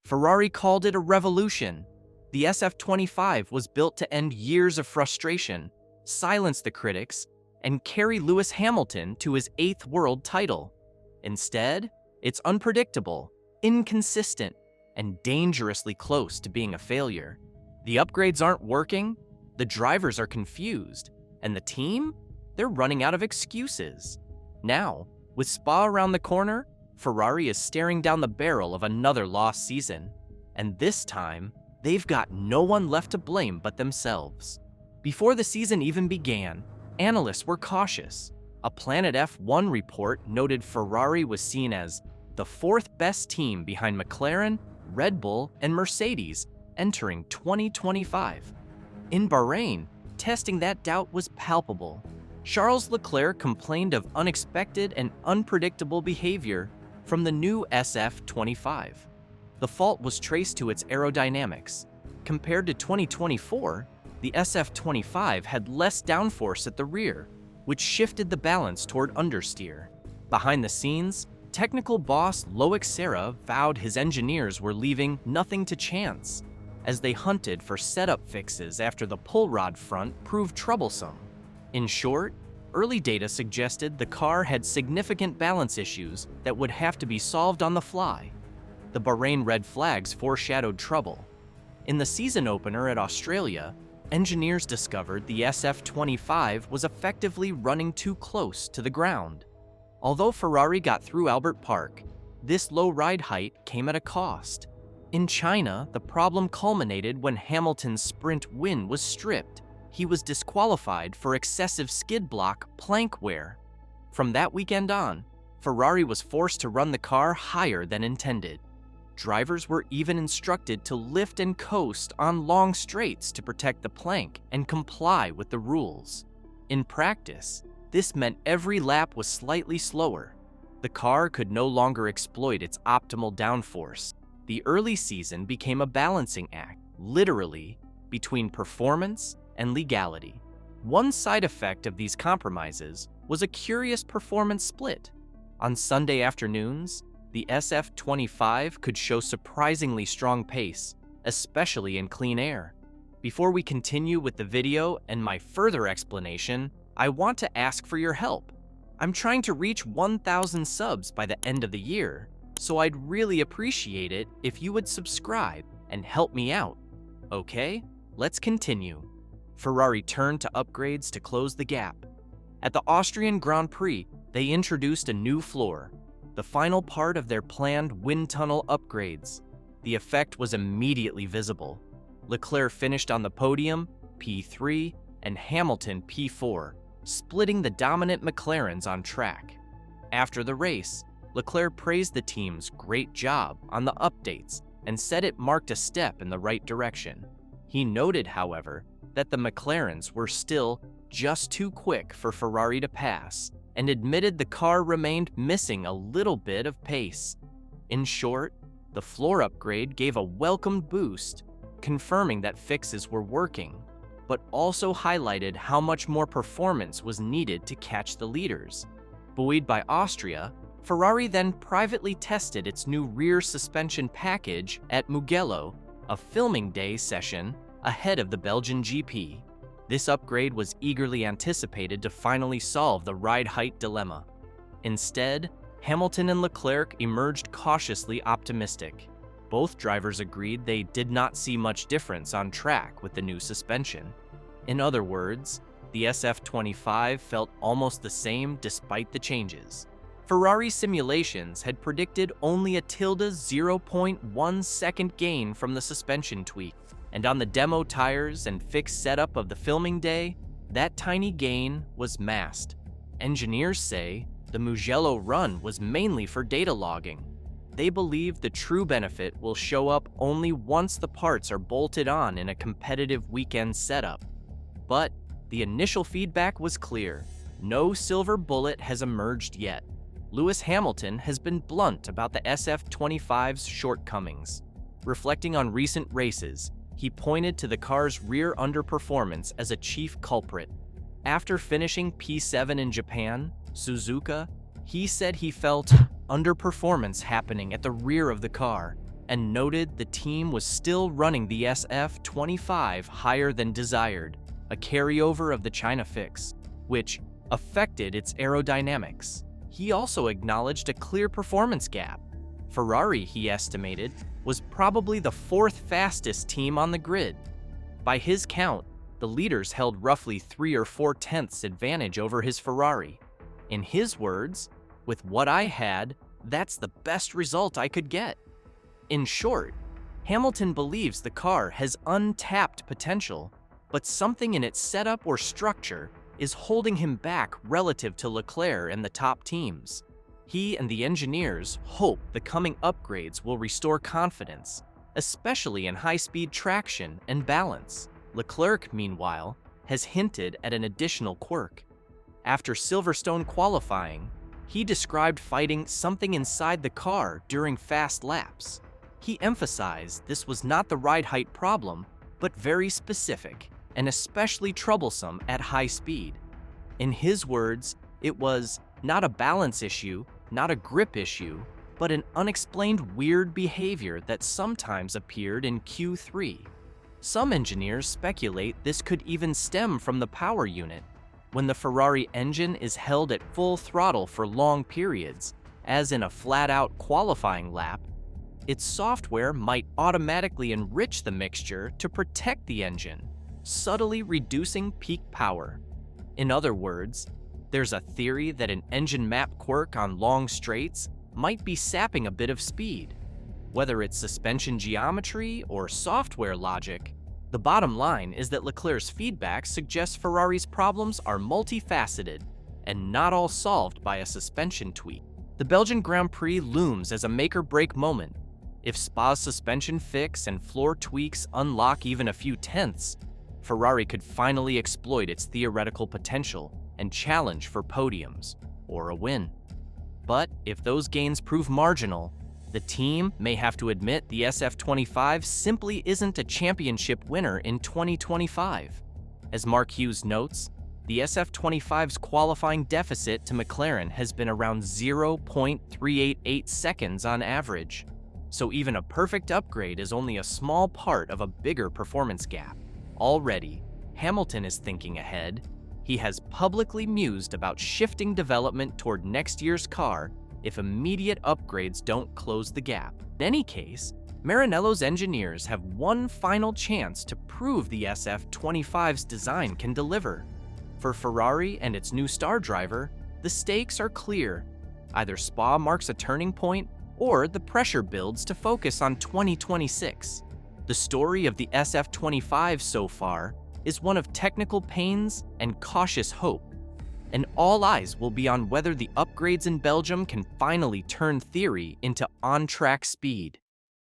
Ferrari called it a revolution. The SF25 was built to end years of frustration, silence the critics, and carry Lewis Hamilton to his 8th world title. Instead, it's unpredictable, inconsistent, and dangerously close to being a failure. The upgrades aren't working, the drivers are confused, and the team? They're running out of excuses. Now, with Spa around the corner, Ferrari is staring down the barrel of another lost season. And this time, they've got no one left to blame but themselves. Before the season even began, analysts were cautious. A Planet F1 report noted Ferrari was seen as the 4th best team behind McLaren, Red Bull, and Mercedes entering 2025. In Bahrain, testing that doubt was palpable. Charles Leclerc complained of unexpected and unpredictable behavior from the new SF25. The fault was traced to its aerodynamics. Compared to 2024, the SF25 had less downforce at the rear, which shifted the balance toward understeer. Behind the scenes, technical boss Loic Serra vowed his engineers were leaving nothing to chance as they hunted for setup fixes after the pull rod front proved troublesome. In short, early data suggested the car had significant balance issues that would have to be solved on the fly. The Bahrain red flags foreshadowed trouble. In the season opener at Australia, engineers discovered the SF25 was effectively running too close to the ground. Although Ferrari got through Albert Park, this low ride height came at a cost. In China, the problem culminated when Hamilton's sprint win was stripped. He was disqualified for excessive skid block plank wear. From that weekend on, Ferrari was forced to run the car higher than intended. Drivers were even instructed to lift and coast on long straights to protect the plank and comply with the rules. In practice, this meant every lap was slightly slower. The car could no longer exploit its optimal downforce. The early season became a balancing act, literally, between performance and legality. One side effect of these compromises was a curious performance split. On Sunday afternoons, the SF25 could show surprisingly strong pace, especially in clean air. Before we continue with the video and my further explanation, I want to ask for your help. I'm trying to reach 1,000 subs by the end of the year, so I'd really appreciate it if you would subscribe and help me out. Okay, let's continue. Ferrari turned to upgrades to close the gap. At the Austrian Grand Prix, they introduced a new floor, the final part of their planned wind tunnel upgrades. The effect was immediately visible. Leclerc finished on the podium, P3, and Hamilton P4, splitting the dominant McLarens on track. After the race, Leclerc praised the team's great job on the updates and said it marked a step in the right direction. He noted, however, that the McLarens were still just too quick for Ferrari to pass and admitted the car remained missing a little bit of pace. In short, the floor upgrade gave a welcomed boost, confirming that fixes were working, but also highlighted how much more performance was needed to catch the leaders. Buoyed by Austria, Ferrari then privately tested its new rear suspension package at Mugello, a filming day session ahead of the Belgian GP. This upgrade was eagerly anticipated to finally solve the ride height dilemma. Instead, Hamilton and Leclerc emerged cautiously optimistic. Both drivers agreed they did not see much difference on track with the new suspension. In other words, the SF25 felt almost the same despite the changes. Ferrari simulations had predicted only a tilde 0.1 second gain from the suspension tweak, and on the demo tires and fixed setup of the filming day, that tiny gain was masked. Engineers say the Mugello run was mainly for data logging. They believe the true benefit will show up only once the parts are bolted on in a competitive weekend setup. But the initial feedback was clear. No silver bullet has emerged yet. Lewis Hamilton has been blunt about the SF25's shortcomings. Reflecting on recent races, he pointed to the car's rear underperformance as a chief culprit. After finishing P7 in Japan, Suzuka, he said he felt underperformance happening at the rear of the car, and noted the team was still running the SF-25 higher than desired, a carryover of the China fix, which affected its aerodynamics. He also acknowledged a clear performance gap. Ferrari, he estimated, was probably the fourth fastest team on the grid. By his count, the leaders held roughly 3 or 4 tenths advantage over his Ferrari. In his words, "With what I had, that's the best result I could get." In short, Hamilton believes the car has untapped potential, but something in its setup or structure is holding him back relative to Leclerc and the top teams. He and the engineers hope the coming upgrades will restore confidence, especially in high-speed traction and balance. Leclerc, meanwhile, has hinted at an additional quirk. After Silverstone qualifying, he described fighting something inside the car during fast laps. He emphasized this was not the ride height problem, but very specific and especially troublesome at high speed. In his words, it was not a balance issue, not a grip issue, but an unexplained weird behavior that sometimes appeared in Q3. Some engineers speculate this could even stem from the power unit. When the Ferrari engine is held at full throttle for long periods, as in a flat-out qualifying lap, its software might automatically enrich the mixture to protect the engine, subtly reducing peak power. In other words, there's a theory that an engine map quirk on long straights might be sapping a bit of speed. Whether it's suspension geometry or software logic, the bottom line is that Leclerc's feedback suggests Ferrari's problems are multifaceted and not all solved by a suspension tweak. The Belgian Grand Prix looms as a make-or-break moment. If Spa's suspension fix and floor tweaks unlock even a few tenths, Ferrari could finally exploit its theoretical potential and challenge for podiums or a win. But if those gains prove marginal, the team may have to admit the SF-25 simply isn't a championship winner in 2025. As Mark Hughes notes, the SF-25's qualifying deficit to McLaren has been around 0.388 seconds on average, so even a perfect upgrade is only a small part of a bigger performance gap. Already, Hamilton is thinking ahead. He has publicly mused about shifting development toward next year's car if immediate upgrades don't close the gap. In any case, Maranello's engineers have one final chance to prove the SF-25's design can deliver. For Ferrari and its new star driver, the stakes are clear. Either Spa marks a turning point, or the pressure builds to focus on 2026. The story of the SF-25 so far is one of technical pains and cautious hope, and all eyes will be on whether the upgrades in Belgium can finally turn theory into on-track speed.